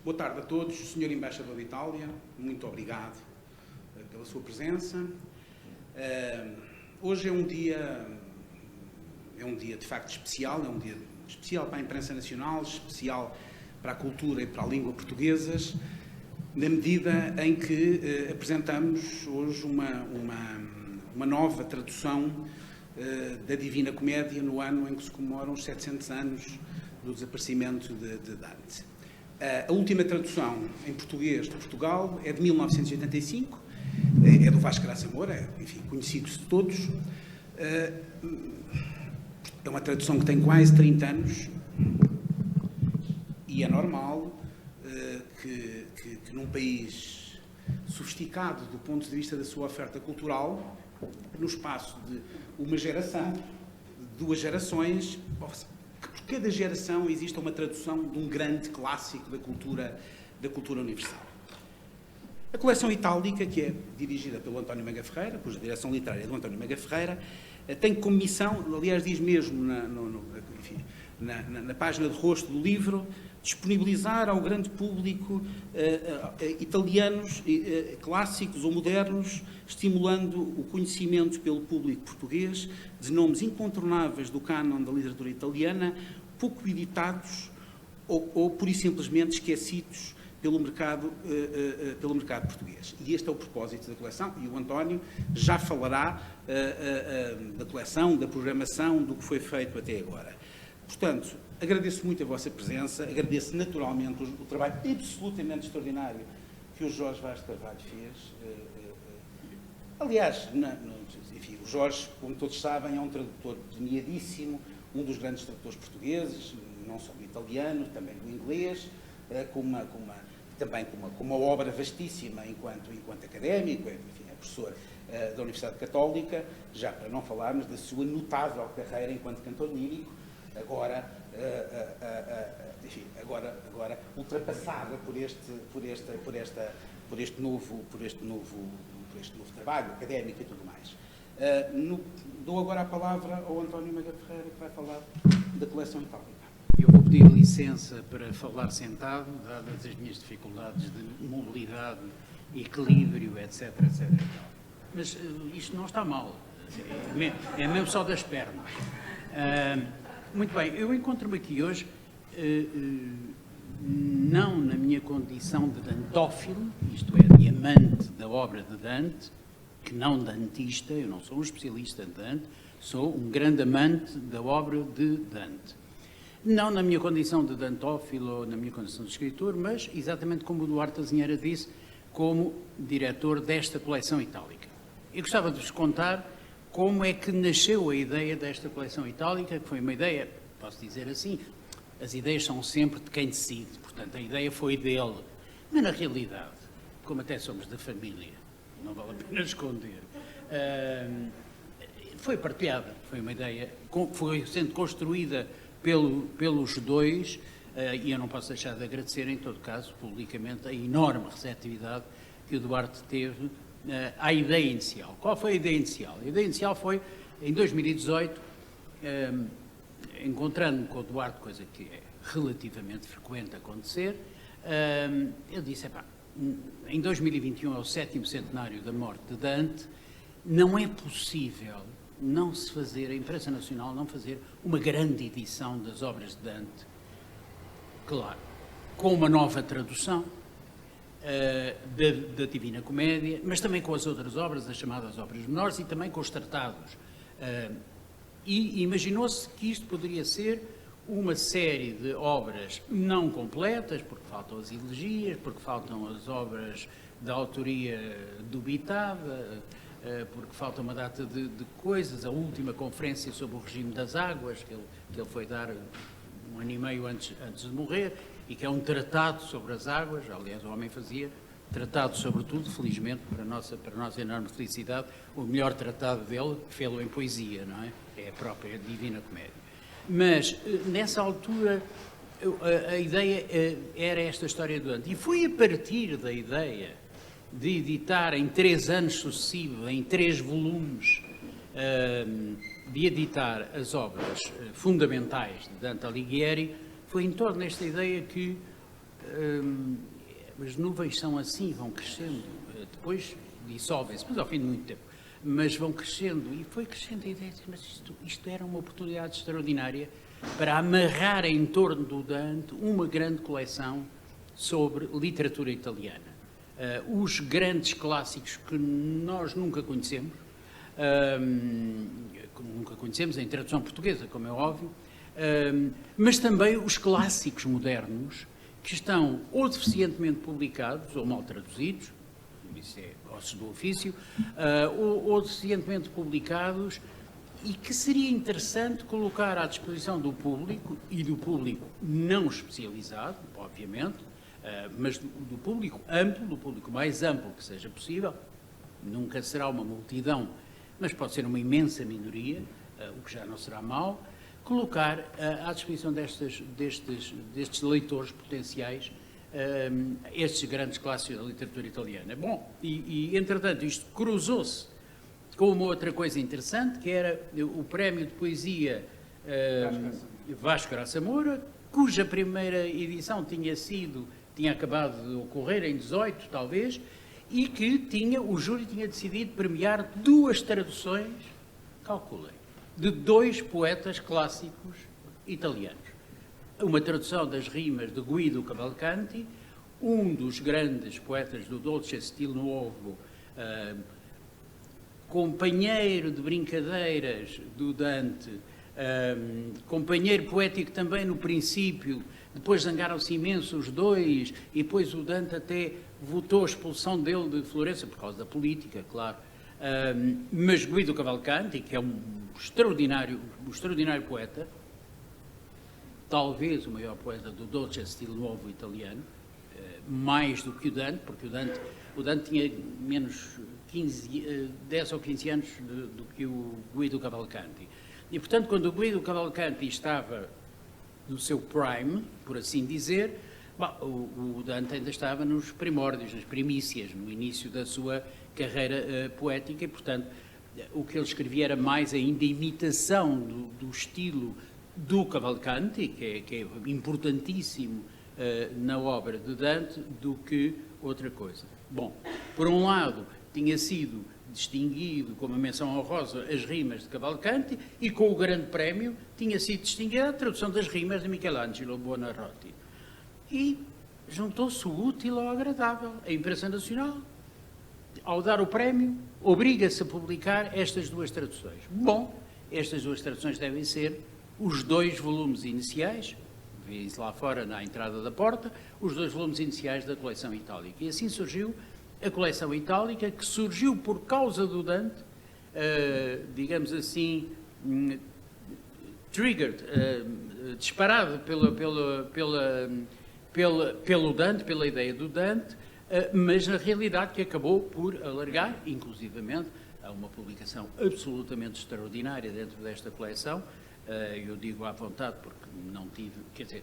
Boa tarde a todos. Senhor Embaixador da Itália, muito obrigado pela sua presença. Hoje é um dia de facto especial, é um dia especial para a imprensa nacional, especial para a cultura e para a língua portuguesas, na medida em que apresentamos hoje uma nova tradução da Divina Comédia no ano em que se comemoram os 700 anos do desaparecimento de Dante. A última tradução em português de Portugal é de 1985, é do Vasco Graça Moura, enfim, conhecido-se de todos. É uma tradução que tem quase 30 anos e é normal que num país sofisticado do ponto de vista da sua oferta cultural, no espaço de uma geração, de 2 gerações, que por cada geração exista uma tradução de um grande clássico da cultura universal. A coleção itálica, que é dirigida pelo António Mega Ferreira, cuja direção literária é do António Mega Ferreira, tem como missão, aliás diz mesmo na página de rosto do livro, disponibilizar ao grande público italianos clássicos ou modernos, estimulando o conhecimento pelo público português de nomes incontornáveis do cânon da literatura italiana, pouco editados ou pura e simplesmente esquecidos pelo mercado português. E este é o propósito da coleção, e o António já falará da coleção, da programação, do que foi feito até agora. Portanto, agradeço muito a vossa presença, agradeço naturalmente o trabalho absolutamente extraordinário que o Jorge Vaz de Carvalho fez. Aliás, enfim, o Jorge, como todos sabem, é um tradutor premiadíssimo, um dos grandes tradutores portugueses, não só do italiano, também do inglês, também com uma obra vastíssima enquanto académico, enfim, é professor da Universidade Católica, já para não falarmos da sua notável carreira enquanto cantor lírico, agora ultrapassada por este novo trabalho académico e tudo mais. Dou agora a palavra ao António Mega Ferreira, que vai falar da coleção itálica. Eu vou pedir licença para falar sentado, dadas as minhas dificuldades de mobilidade, equilíbrio, etc. Mas isto não está mal, é mesmo só das pernas. Muito bem, eu encontro-me aqui hoje, não na minha condição de dantófilo, isto é, de amante da obra de Dante, que não dantista, eu não sou um especialista em Dante, sou um grande amante da obra de Dante. Não na minha condição de dantófilo ou na minha condição de escritor, mas exatamente como o Duarte Azinheira disse, como diretor desta coleção itálica. Eu gostava de vos contar como é que nasceu a ideia desta coleção itálica, que foi uma ideia, posso dizer assim, as ideias são sempre de quem decide, portanto a ideia foi dele, mas na realidade, como até somos da família, não vale a pena esconder, foi partilhada, foi uma ideia, foi sendo construída pelos dois, e eu não posso deixar de agradecer, em todo caso, publicamente, a enorme receptividade que o Duarte teve à ideia inicial. Qual foi a ideia inicial? A ideia inicial foi, em 2018, encontrando-me com o Duarte, coisa que é relativamente frequente acontecer, eu disse, em 2021 é o 7º centenário da morte de Dante, não é possível não se fazer, a imprensa nacional não fazer uma grande edição das obras de Dante, claro, com uma nova tradução da Divina Comédia, mas também com as outras obras, as chamadas obras menores, e também com os tratados. E imaginou-se que isto poderia ser uma série de obras não completas, porque faltam as elegias, porque faltam as obras da autoria dubitada, porque falta uma data de coisas, a última conferência sobre o regime das águas, que ele foi dar 1 ano e meio antes de morrer, e que é um tratado sobre as águas. Aliás, o homem fazia tratado sobre tudo, felizmente, para a nossa enorme felicidade, o melhor tratado dele fê-lo em poesia, não é? É a própria Divina Comédia. Mas, nessa altura, a ideia era esta história do Dante. E foi a partir da ideia de editar em 3 anos sucessivos, em 3 volumes, de editar as obras fundamentais de Dante Alighieri, foi em torno desta ideia que as nuvens são assim, vão crescendo, depois dissolvem-se, mas ao fim de muito tempo, mas vão crescendo, e foi crescendo a ideia de mas isto era uma oportunidade extraordinária para amarrar em torno do Dante uma grande coleção sobre literatura italiana. Os grandes clássicos que nós nunca conhecemos em tradução portuguesa, como é óbvio, mas também os clássicos modernos que estão ou deficientemente publicados ou mal traduzidos, isso é ossos do ofício, ou deficientemente publicados e que seria interessante colocar à disposição do público e do público não especializado, obviamente, mas do público amplo, do público mais amplo que seja possível. Nunca será uma multidão, mas pode ser uma imensa minoria, o que já não será mau, colocar à disposição destes leitores potenciais estes grandes clássicos da literatura italiana. Bom, entretanto isto cruzou-se com uma outra coisa interessante, que era o prémio de poesia Vasco Graça Moura, cuja primeira edição tinha acabado de ocorrer em 18, talvez, e que o júri tinha decidido premiar 2 traduções, calculem, de 2 poetas clássicos italianos. Uma tradução das rimas de Guido Cavalcanti, um dos grandes poetas do Dolce Stil Nuovo, companheiro de brincadeiras do Dante, companheiro poético também no princípio, depois zangaram-se imenso os dois, e depois o Dante até votou a expulsão dele de Florença, por causa da política, claro. Mas Guido Cavalcanti, que é um extraordinário poeta, talvez o maior poeta do Dolce Stil Nuovo italiano, mais do que o Dante, porque o Dante tinha menos 10 ou 15 anos do que o Guido Cavalcanti. E, portanto, quando o Guido Cavalcanti estava no seu prime, por assim dizer, o Dante ainda estava nos primórdios, nas primícias, no início da sua carreira poética, e, portanto, o que ele escrevia era mais ainda imitação do estilo do Cavalcanti, que é importantíssimo na obra de Dante, do que outra coisa. Bom, por um lado, tinha sido distinguido com uma menção honrosa as rimas de Cavalcanti, e com o grande prémio tinha sido distinguida a tradução das rimas de Michelangelo Buonarroti. E juntou-se o útil ao agradável. A imprensa nacional, ao dar o prémio, obriga-se a publicar estas 2 traduções. Bom, estas 2 traduções devem ser os 2 volumes iniciais, vêem-se lá fora na entrada da porta, os 2 volumes iniciais da coleção itálica. E assim surgiu a coleção itálica, que surgiu por causa do Dante, digamos assim, triggered, disparado pelo Dante, pela ideia do Dante, mas na realidade que acabou por alargar, inclusivamente, a uma publicação absolutamente extraordinária dentro desta coleção. Eu digo à vontade porque não tive, quer dizer,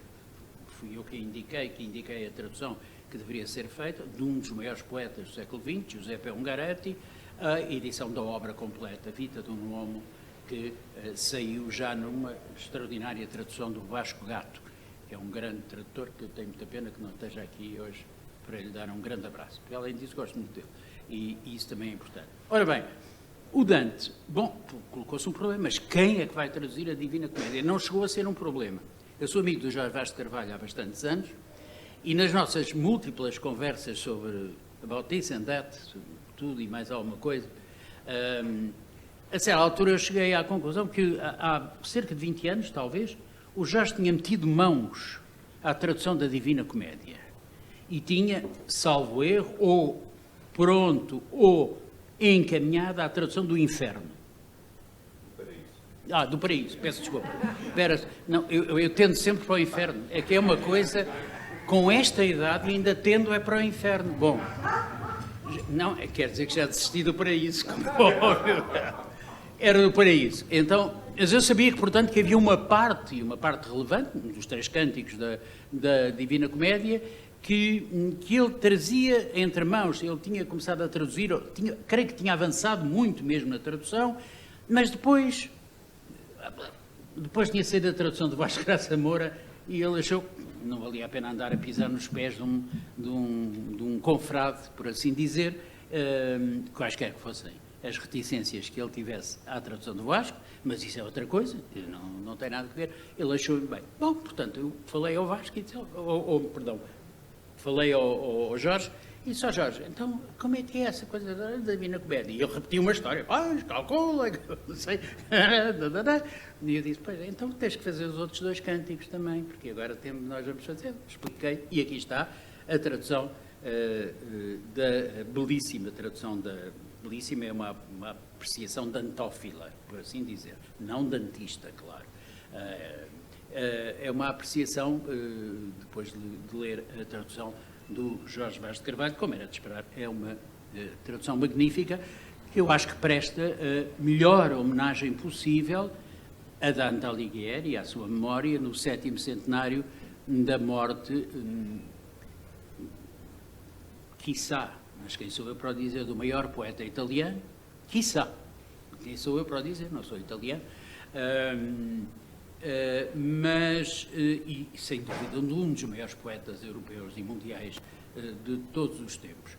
fui eu que indiquei a tradução que deveria ser feita, de um dos maiores poetas do século XX, Giuseppe Ungaretti, a edição da obra completa, Vita de um Uomo, que saiu já numa extraordinária tradução do Vasco Gatto, que é um grande tradutor, que eu tenho muita pena que não esteja aqui hoje para lhe dar um grande abraço. Porque, além disso, gosto muito dele. E isso também é importante. Ora bem, o Dante, bom, colocou-se um problema, mas quem é que vai traduzir a Divina Comédia? Não chegou a ser um problema. Eu sou amigo do Jorge Vaz de Carvalho há bastantes anos, e nas nossas múltiplas conversas sobre about this and that, sobre tudo e mais alguma coisa, a certa altura eu cheguei à conclusão que há cerca de 20 anos, talvez, o Jorge tinha metido mãos à tradução da Divina Comédia e tinha, salvo erro, ou pronto, ou encaminhada à tradução do Inferno. Do Paraíso, peço desculpa. Não, eu tendo sempre para o Inferno. É que é uma coisa, com esta idade ainda tendo é para o Inferno. Bom, não, quer dizer que já desisti do Paraíso, como óbvio. Era do Paraíso. Então, mas eu sabia que, portanto, que havia uma parte relevante, um dos 3 cânticos da Divina Comédia, que ele trazia entre mãos. Ele tinha começado a traduzir, creio que tinha avançado muito mesmo na tradução, mas depois tinha saído a tradução de Vasco Graça Moura e ele achou, não valia a pena andar a pisar nos pés de um confrade, por assim dizer, quaisquer que fossem as reticências que ele tivesse à tradução do Vasco, mas isso é outra coisa, não tem nada a ver. Ele achou bem. Bom, portanto, eu falei ao Vasco, e disse, perdão, falei ao Jorge, e disse ao Jorge, então, como é que é essa coisa da Divina Comédia? E ele repetiu uma história, calcula, não sei, e eu disse, pois, então tens que fazer os outros 2 cânticos também, porque agora nós vamos fazer, expliquei, e aqui está a tradução da belíssima tradução belíssima é uma apreciação dantófila, por assim dizer, não dantista, claro. É uma apreciação, depois de ler a tradução do Jorge Vaz de Carvalho, como era de esperar, é uma tradução magnífica, que eu acho que presta a melhor homenagem possível a Dante Alighieri e à sua memória no 7º centenário da morte, quiçá, mas quem sou eu para o dizer, do maior poeta italiano, quiçá, quem sou eu para o dizer, não sou italiano, mas, e sem dúvida, um dos maiores poetas europeus e mundiais de todos os tempos.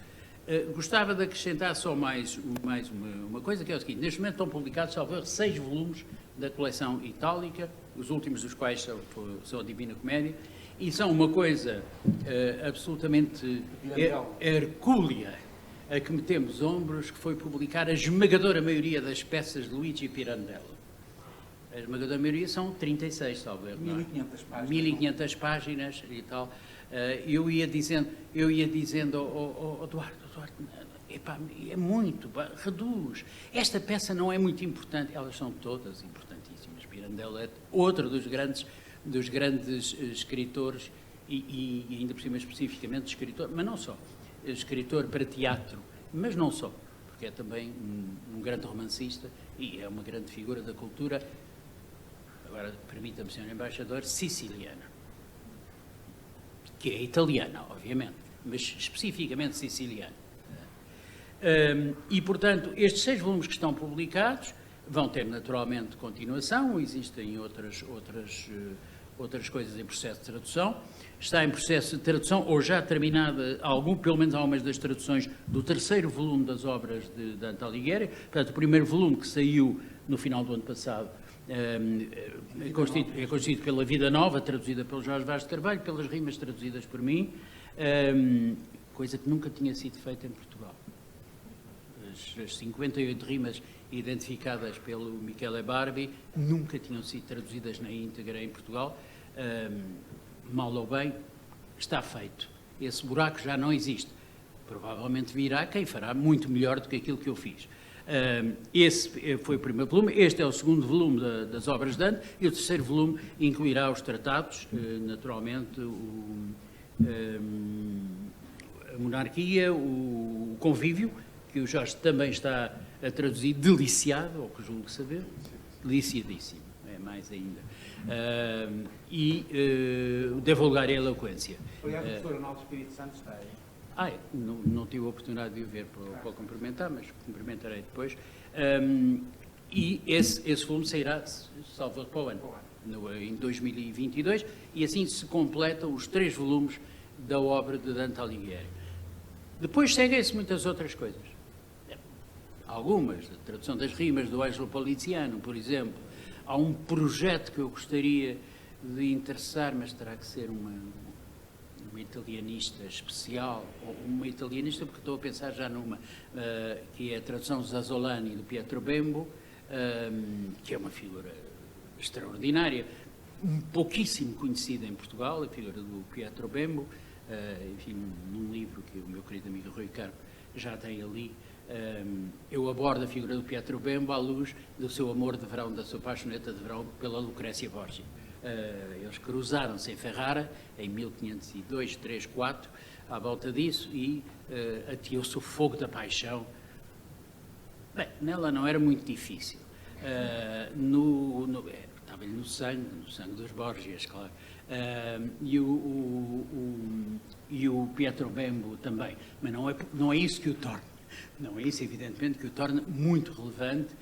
Gostava de acrescentar só mais uma coisa, que é o seguinte: neste momento estão publicados, salvo erro, 6 volumes da coleção itálica, os últimos dos quais são a Divina Comédia, e são uma coisa absolutamente hercúlea a que metemos ombros, que foi publicar a esmagadora maioria das peças de Luigi Pirandello. A esmagadora maioria são 36, salvo erro. 1500 páginas. 1500 páginas e tal. Eu ia dizendo ao Duarte, epá, é muito, reduz. Esta peça não é muito importante. Elas são todas importantíssimas. Pirandello é outro dos grandes escritores e ainda por cima especificamente escritor, mas não só. Escritor para teatro, mas não só, porque é também um grande romancista e é uma grande figura da cultura, agora permita-me, Sr. Embaixador, siciliana, que é italiana, obviamente, mas especificamente siciliana. E, portanto, estes 6 volumes que estão publicados vão ter naturalmente continuação, existem outras coisas em processo de tradução. Está em processo de tradução, ou já terminada, pelo menos algumas das traduções do 3º volume das obras de Dante Alighieri. Portanto, o primeiro volume, que saiu no final do ano passado, é constituído pela Vida Nova, traduzida pelo Jorge Vaz de Carvalho, pelas rimas traduzidas por mim, coisa que nunca tinha sido feita em Portugal. As 58 rimas identificadas pelo Michele Barbi nunca tinham sido traduzidas na íntegra em Portugal. Mal ou bem, está feito. Esse buraco já não existe. Provavelmente virá quem fará muito melhor do que aquilo que eu fiz. Esse foi o primeiro volume, este é o 2º volume das obras de Dante, e o 3º volume incluirá os tratados, naturalmente, a monarquia, o convívio, que o Jorge também está a traduzir, deliciado, ou que julgo saber, deliciadíssimo, é mais ainda. E De Vulgare Eloquência. Aliás, o professor Arnaldo Espírito Santo está aí. Não tive a oportunidade de o ver para o cumprimentar, mas cumprimentarei depois. E esse volume sairá, salvo para o ano, em 2022, e assim se completam os 3 volumes da obra de Dante Alighieri. Depois seguem-se muitas outras coisas. Algumas, a tradução das rimas do Ângelo Poliziano, por exemplo. Há um projeto que eu gostaria de interessar, mas terá que ser uma italianista especial, ou uma italianista, porque estou a pensar já numa, que é a tradução Zasolani do Pietro Bembo, que é uma figura extraordinária, pouquíssimo conhecida em Portugal, a figura do Pietro Bembo, enfim, num livro que o meu querido amigo Rui Carpo já tem ali. Eu abordo a figura do Pietro Bembo à luz do seu amor de verão, da sua paixoneta de verão pela Lucrécia Borgia. Eles cruzaram-se em Ferrara em 1502, 3, 4, à volta disso, e ateou-se o fogo da paixão. Bem, nela não era muito difícil. Estava-lhe no sangue dos Borgias, claro. E o Pietro Bembo também. Mas não é isso que o torna. Não é isso, evidentemente, que o torna muito relevante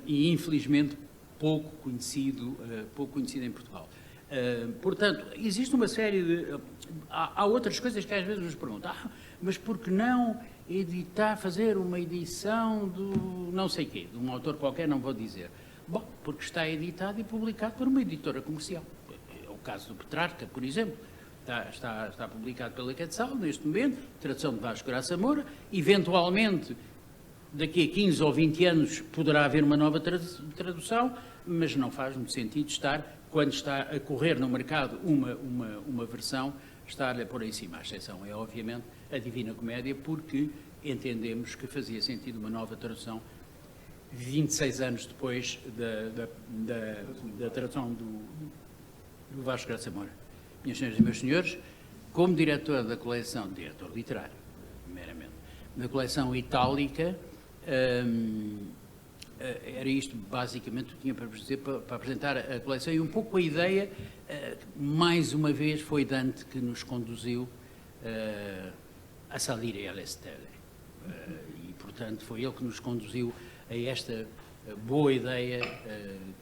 e, infelizmente, pouco conhecido em Portugal. Portanto, existe uma série de... Há outras coisas que às vezes nos perguntam, mas por que não fazer uma edição do não sei quê, de um autor qualquer, não vou dizer. Bom, porque está editado e publicado por uma editora comercial. É o caso do Petrarca, por exemplo. Está publicado pela Quetzal, neste momento, tradução de Vasco Graça Moura. Eventualmente, daqui a 15 ou 20 anos, poderá haver uma nova tradução, mas não faz muito sentido quando está a correr no mercado uma versão, estar a pôr em cima. A exceção é, obviamente, a Divina Comédia, porque entendemos que fazia sentido uma nova tradução 26 anos depois da tradução do Vasco Graça Moura. Minhas senhoras e meus senhores, como diretor da coleção, diretor literário, meramente, da coleção itálica, era isto basicamente que eu tinha para dizer, para apresentar a coleção, e um pouco a ideia, mais uma vez, foi Dante que nos conduziu a salire e all'estelle. E, portanto, foi ele que nos conduziu a esta boa ideia,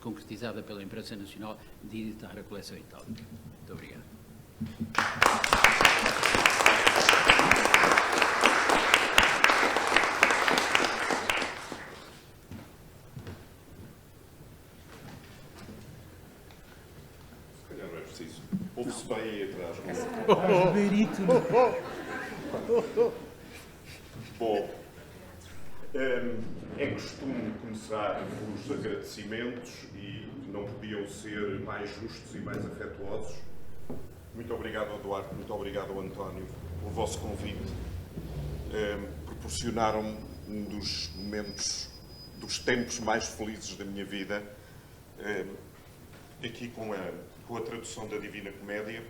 concretizada pela Imprensa Nacional, de editar a coleção itálica. Muito obrigado. Ouve-se bem aí atrás. Bom, é costume começar os agradecimentos e não podiam ser mais justos e mais afetuosos. Muito obrigado ao Duarte, muito obrigado ao António pelo vosso convite. Proporcionaram-me um dos momentos, dos tempos mais felizes da minha vida, aqui com a tradução da Divina Comédia.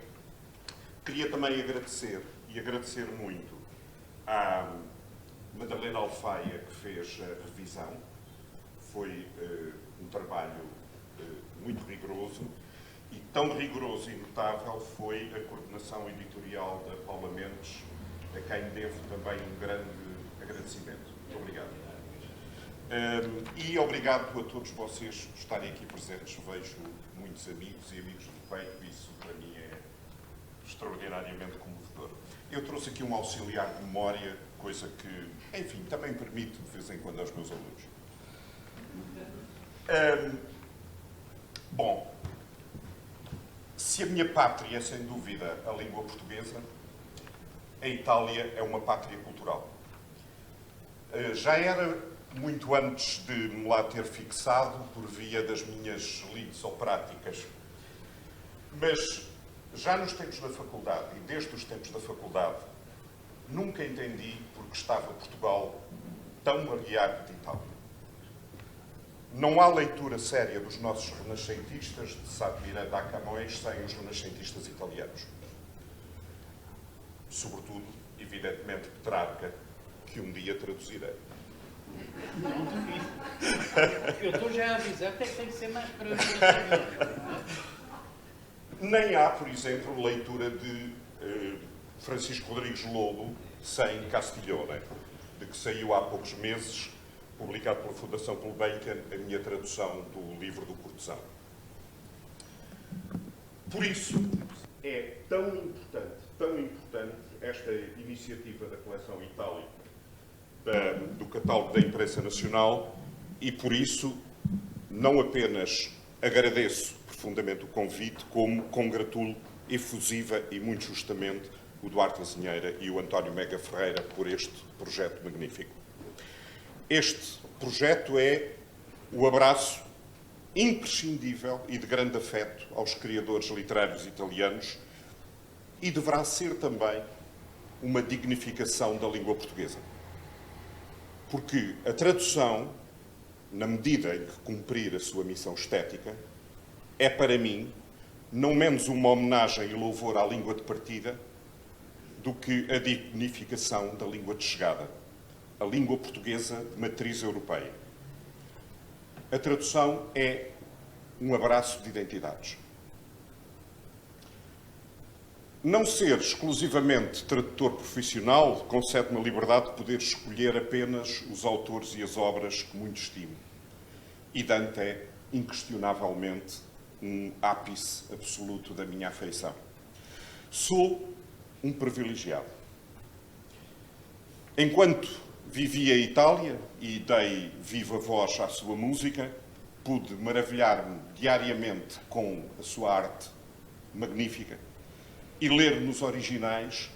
Queria também agradecer, e agradecer muito, à Madalena Alfaia, que fez a revisão. Foi um trabalho muito rigoroso, e tão rigoroso e notável foi a coordenação editorial da Paula Mendes, a quem devo também um grande agradecimento. Muito obrigado. E obrigado a todos vocês por estarem aqui presentes. Vejo muitos amigos e amigos do peito, isso para mim é extraordinariamente comovedor. Eu trouxe aqui um auxiliar de memória, coisa que, enfim, também permito de vez em quando aos meus alunos. Bom, se a minha pátria é sem dúvida a língua portuguesa, a Itália é uma pátria cultural. Já era muito antes de me lá ter fixado por via das minhas lides operáticas, mas já nos tempos da faculdade e desde os tempos da faculdade nunca entendi porque estava Portugal tão aliado de Itália. Não há leitura séria dos nossos renascentistas de Sá de Miranda a Camões sem os renascentistas italianos. Sobretudo, evidentemente, Petrarca, que um dia traduzirei. Não duvido. Eu estou já a avisar que tem que ser mais para... Nem há, por exemplo, leitura de Francisco Rodrigues Lobo sem Castiglione, de que saiu há poucos meses, publicado pela Fundação Gulbenkian, a minha tradução do livro do Cortesão. Por isso, é tão importante esta iniciativa da coleção itálica do catálogo da Imprensa Nacional, e por isso não apenas agradeço profundamente o convite, como congratulo efusiva e muito justamente o Duarte Azinheira e o António Mega Ferreira por este projeto magnífico. Este projeto é o abraço imprescindível e de grande afeto aos criadores literários italianos e deverá ser também uma dignificação da língua portuguesa. Porque a tradução, na medida em que cumprir a sua missão estética, é para mim não menos uma homenagem e louvor à língua de partida do que a dignificação da língua de chegada, a língua portuguesa de matriz europeia. A tradução é um abraço de identidades. Não ser exclusivamente tradutor profissional concede-me a liberdade de poder escolher apenas os autores e as obras que muito estimo. E Dante é, inquestionavelmente, um ápice absoluto da minha afeição. Sou um privilegiado. Enquanto vivi a Itália e dei viva voz à sua música, pude maravilhar-me diariamente com a sua arte magnífica e ler nos originais,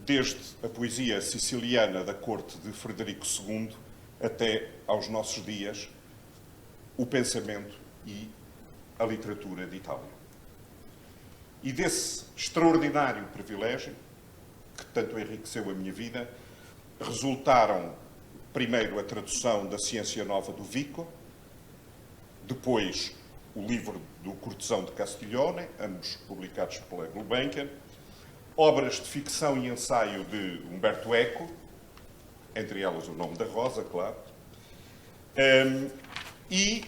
desde a poesia siciliana da corte de Frederico II até aos nossos dias, o pensamento e a literatura de Itália. E desse extraordinário privilégio, que tanto enriqueceu a minha vida, resultaram, primeiro, a tradução da Ciência Nova do Vico, depois o livro do Cortesão de Castiglione, ambos publicados pela Gulbenkian, obras de ficção e ensaio de Umberto Eco, entre elas O Nome da Rosa, claro, e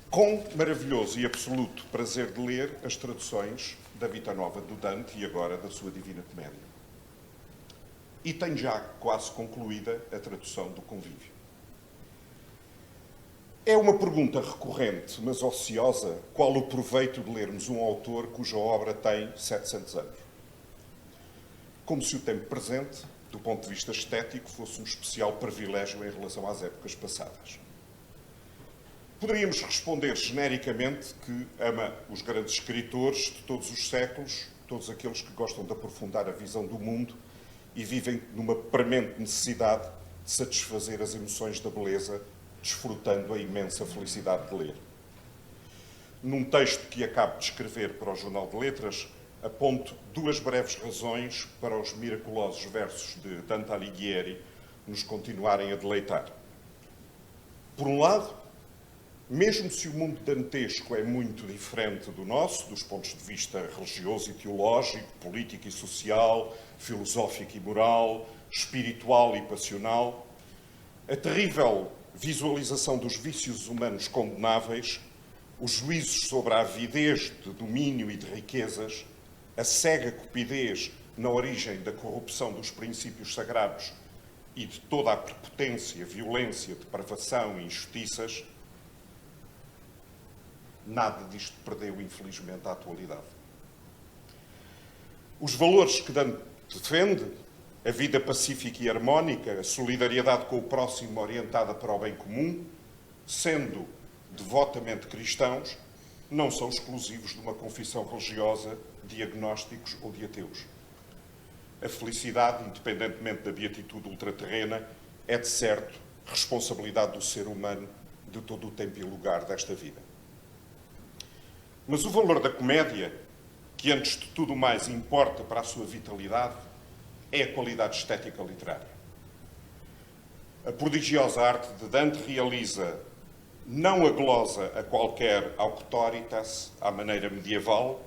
com maravilhoso e absoluto prazer de ler as traduções da Vita Nova do Dante e agora da sua Divina Comédia. E tenho já quase concluída a tradução do Convívio. É uma pergunta recorrente, mas ociosa, qual o proveito de lermos um autor cuja obra tem 700 anos? Como se o tempo presente, do ponto de vista estético, fosse um especial privilégio em relação às épocas passadas. Poderíamos responder genericamente que ama os grandes escritores de todos os séculos, todos aqueles que gostam de aprofundar a visão do mundo e vivem numa premente necessidade de satisfazer as emoções da beleza, desfrutando a imensa felicidade de ler. Num texto que acabo de escrever para o Jornal de Letras, aponto duas breves razões para os miraculosos versos de Dante Alighieri nos continuarem a deleitar. Por um lado, mesmo se o mundo dantesco é muito diferente do nosso, dos pontos de vista religioso e teológico, político e social, filosófico e moral, espiritual e passional, a terrível visualização dos vícios humanos condenáveis, os juízos sobre a avidez de domínio e de riquezas, a cega cupidez na origem da corrupção dos princípios sagrados e de toda a prepotência, violência, depravação e injustiças, nada disto perdeu, infelizmente, a atualidade. Os valores que Dante defende, a vida pacífica e harmónica, a solidariedade com o próximo orientada para o bem comum, sendo devotamente cristãos, não são exclusivos de uma confissão religiosa, de agnósticos ou de ateus. A felicidade, independentemente da beatitude ultraterrena, é, de certo, responsabilidade do ser humano de todo o tempo e lugar desta vida. Mas o valor da comédia, que antes de tudo mais importa para a sua vitalidade, é a qualidade estética literária. A prodigiosa arte de Dante realiza não a glosa a qualquer auctoritas à maneira medieval,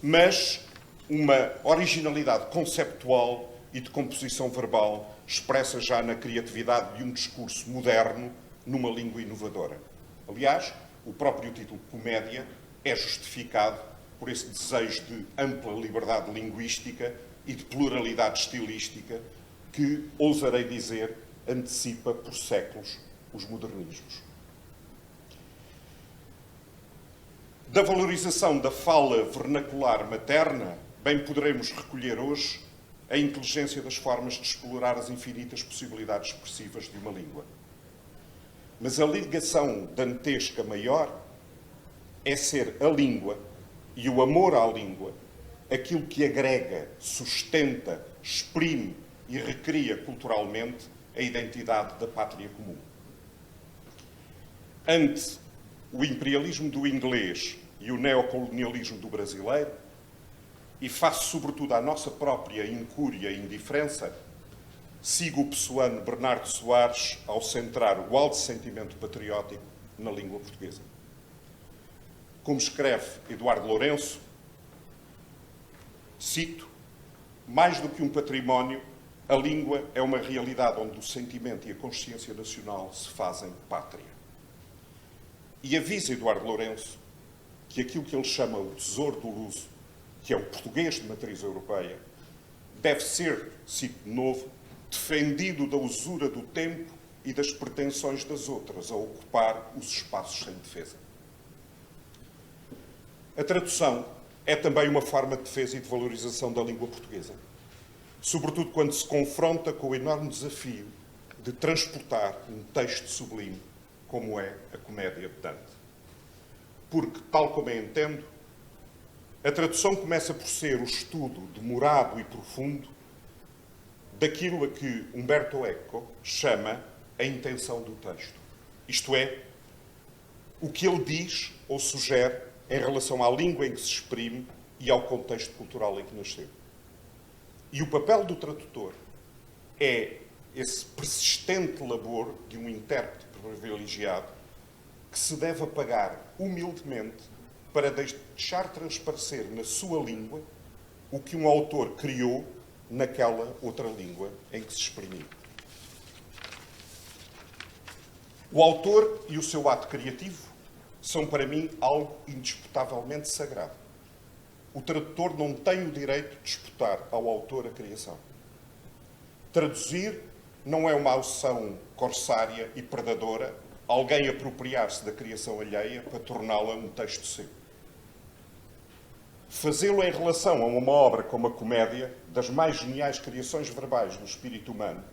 mas uma originalidade conceptual e de composição verbal expressa já na criatividade de um discurso moderno numa língua inovadora. Aliás, o próprio título Comédia é justificado por esse desejo de ampla liberdade linguística e de pluralidade estilística que, ousarei dizer, antecipa por séculos os modernismos. Da valorização da fala vernacular materna, bem poderemos recolher hoje a inteligência das formas de explorar as infinitas possibilidades expressivas de uma língua. Mas a ligação dantesca maior é ser a língua e o amor à língua aquilo que agrega, sustenta, exprime e recria culturalmente a identidade da pátria comum. Ante o imperialismo do inglês e o neocolonialismo do brasileiro, e face sobretudo à nossa própria incúria e indiferença, sigo o pessoano Bernardo Soares ao centrar o alto sentimento patriótico na língua portuguesa. Como escreve Eduardo Lourenço, cito, mais do que um património, a língua é uma realidade onde o sentimento e a consciência nacional se fazem pátria. E avisa Eduardo Lourenço que aquilo que ele chama o tesouro do luso, que é o português de matriz europeia, deve ser, cito de novo, defendido da usura do tempo e das pretensões das outras a ocupar os espaços sem defesa. A tradução é também uma forma de defesa e de valorização da língua portuguesa, sobretudo quando se confronta com o enorme desafio de transportar um texto sublime como é a Comédia de Dante. Porque, tal como eu entendo, a tradução começa por ser o estudo demorado e profundo daquilo a que Umberto Eco chama a intenção do texto. Isto é, o que ele diz ou sugere em relação à língua em que se exprime e ao contexto cultural em que nasceu. E o papel do tradutor é esse persistente labor de um intérprete privilegiado que se deve apagar humildemente para deixar transparecer na sua língua o que um autor criou naquela outra língua em que se exprimiu. O autor e o seu ato criativo são, para mim, algo indisputavelmente sagrado. O tradutor não tem o direito de disputar ao autor a criação. Traduzir não é uma ação corsária e predadora, alguém apropriar-se da criação alheia para torná-la um texto seu. Fazê-lo em relação a uma obra como a Comédia, das mais geniais criações verbais do espírito humano,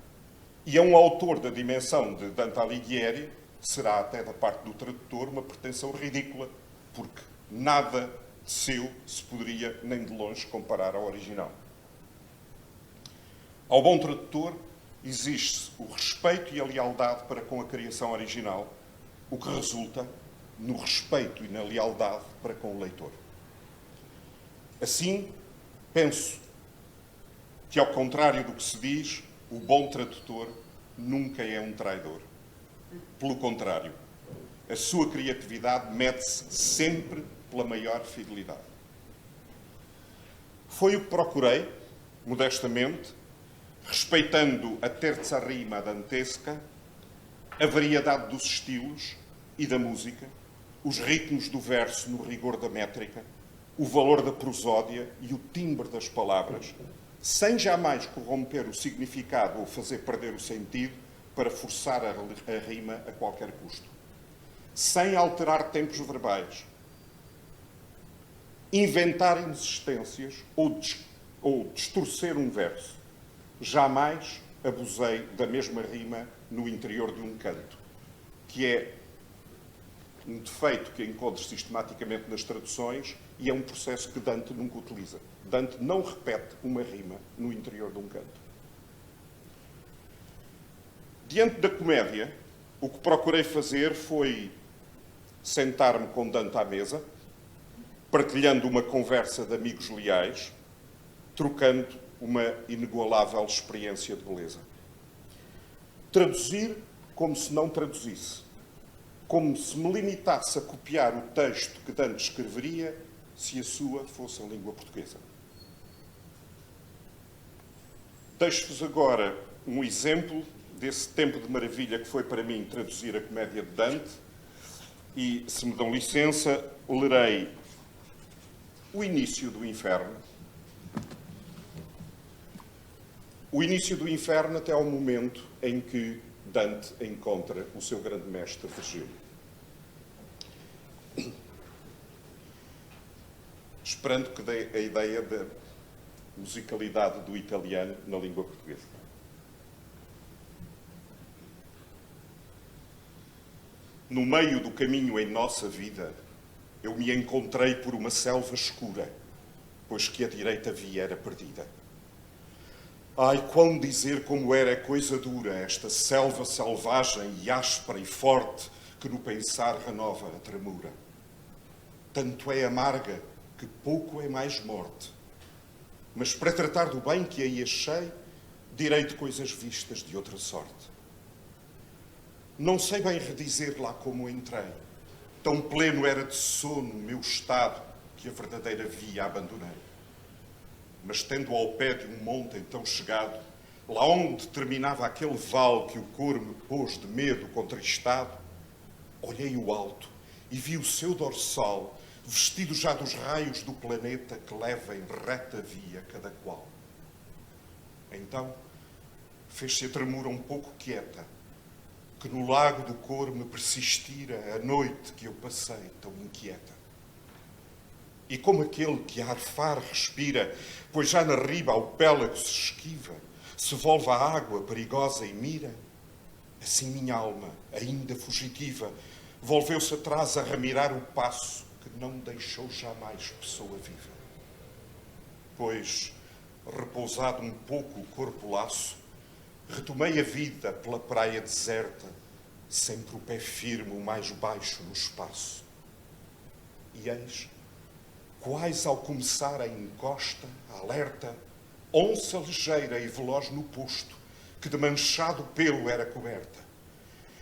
e a um autor da dimensão de Dante Alighieri, será até da parte do tradutor uma pretensão ridícula, porque nada de seu se poderia nem de longe comparar ao original. Ao bom tradutor exige-se o respeito e a lealdade para com a criação original, o que resulta no respeito e na lealdade para com o leitor. Assim, penso que, ao contrário do que se diz, o bom tradutor nunca é um traidor. Pelo contrário, a sua criatividade mede-se sempre pela maior fidelidade. Foi o que procurei, modestamente, respeitando a terza rima dantesca, a variedade dos estilos e da música, os ritmos do verso no rigor da métrica, o valor da prosódia e o timbre das palavras, sem jamais corromper o significado ou fazer perder o sentido para forçar a rima a qualquer custo. Sem alterar tempos verbais, inventar inexistências ou distorcer um verso. Jamais abusei da mesma rima no interior de um canto, que é um defeito que encontro sistematicamente nas traduções e é um processo que Dante nunca utiliza. Dante não repete uma rima no interior de um canto. Diante da Comédia, o que procurei fazer foi sentar-me com Dante à mesa, partilhando uma conversa de amigos leais, trocando uma inigualável experiência de beleza. Traduzir como se não traduzisse, como se me limitasse a copiar o texto que Dante escreveria se a sua fosse a língua portuguesa. Deixo-vos agora um exemplo desse tempo de maravilha que foi para mim traduzir a Comédia de Dante e, se me dão licença, lerei o início do Inferno. O início do Inferno até ao momento em que Dante encontra o seu grande mestre Virgílio. Esperando que dê a ideia da musicalidade do italiano na língua portuguesa. No meio do caminho em nossa vida, eu me encontrei por uma selva escura, pois que a direita via era perdida. Ai, quão dizer como era coisa dura esta selva selvagem e áspera e forte que no pensar renova a tremura. Tanto é amarga que pouco é mais morte. Mas para tratar do bem que aí achei, direi de coisas vistas de outra sorte. Não sei bem redizer lá como entrei. Tão pleno era de sono o meu estado que a verdadeira via abandonei. Mas tendo ao pé de um monte então chegado, lá onde terminava aquele vale que o cor me pôs de medo contristado, olhei o alto e vi o seu dorsal, vestido já dos raios do planeta que leva em reta via cada qual. Então, fez-se a tremura um pouco quieta, que no lago do cor me persistira a noite que eu passei tão inquieta. E como aquele que a arfar respira, pois já na riba ao pélago se esquiva, se volve à água perigosa e mira, assim minha alma, ainda fugitiva, volveu-se atrás a ramirar o passo que não deixou jamais pessoa viva. Pois, repousado um pouco o corpo laço, retomei a vida pela praia deserta, sempre o pé firme, o mais baixo no espaço. E eis, quais ao começar a encosta, alerta, onça ligeira e veloz no posto, que de manchado pelo era coberta.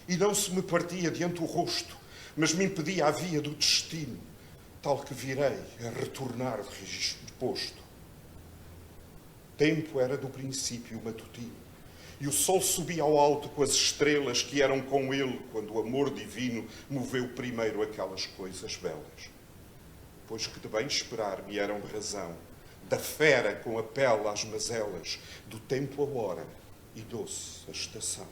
E não se me partia diante o rosto, mas me impedia a via do destino, tal que virei a retornar de registro posto. Tempo era do princípio matutino, e o sol subia ao alto com as estrelas que eram com ele quando o amor divino moveu primeiro aquelas coisas belas. Pois que de bem esperar me eram razão, da fera com a pele às mazelas, do tempo a hora e doce a estação.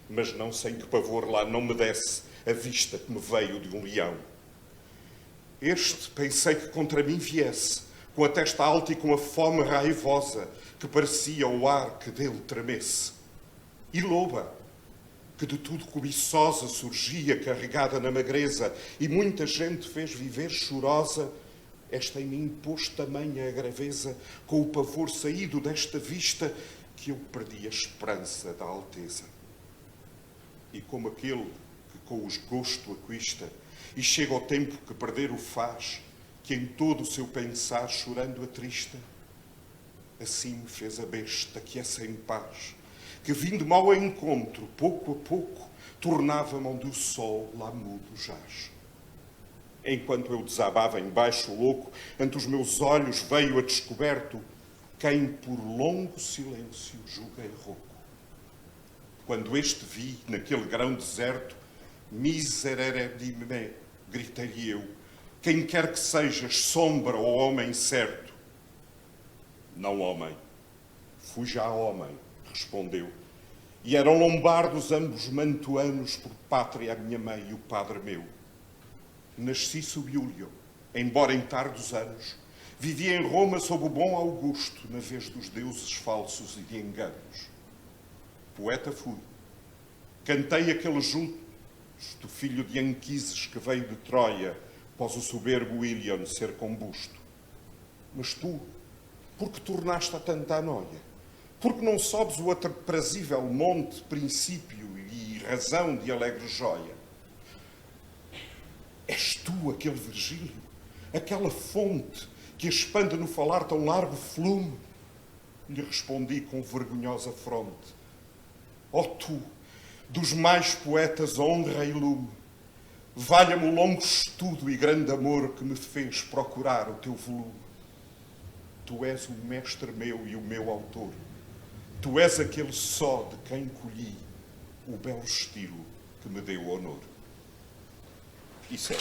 Mas não sem que pavor lá não me desse a vista que me veio de um leão. Este pensei que contra mim viesse, com a testa alta e com a fome raivosa, que parecia o ar que dele tremesse. E loba, que de tudo cobiçosa surgia, carregada na magreza, e muita gente fez viver chorosa, esta em mim pôs tamanha a graveza, com o pavor saído desta vista, que eu perdi a esperança da alteza. E como aquele que com os gosto aquista, e chega ao tempo que perder o faz, que em todo o seu pensar chorando atrista, assim me fez a besta que é sem paz, que vindo mal ao encontro, pouco a pouco, tornava-me onde o sol lá mudo jaz. Enquanto eu desabava em baixo louco, ante os meus olhos veio a descoberto quem por longo silêncio julguei rouco. Quando este vi, naquele grão deserto, miserere di me, gritaria eu, quem quer que sejas, sombra ou homem certo. Não homem, fui já homem, respondeu. E eram lombardos ambos mantuanos por pátria a minha mãe e o padre meu. Nasci sob Iúlio, embora em tardos anos, vivi em Roma sob o bom Augusto, na vez dos deuses falsos e de enganos. Poeta fui, cantei aquele justo filho de Anquises que veio de Troia, após o soberbo Ilion ser combusto. Mas tu, por que tornaste a tanta noia? Por que não sobes o aprazível monte, princípio e razão de alegre joia? És tu aquele Virgílio, aquela fonte que expande no falar tão largo flume? Lhe respondi com vergonhosa fronte. Ó tu, dos mais poetas honra e lume, valha-me o longo estudo e grande amor que me fez procurar o teu volume. Tu és o mestre meu e o meu autor. Tu és aquele só de quem colhi o belo estilo que me deu honor. Isso é.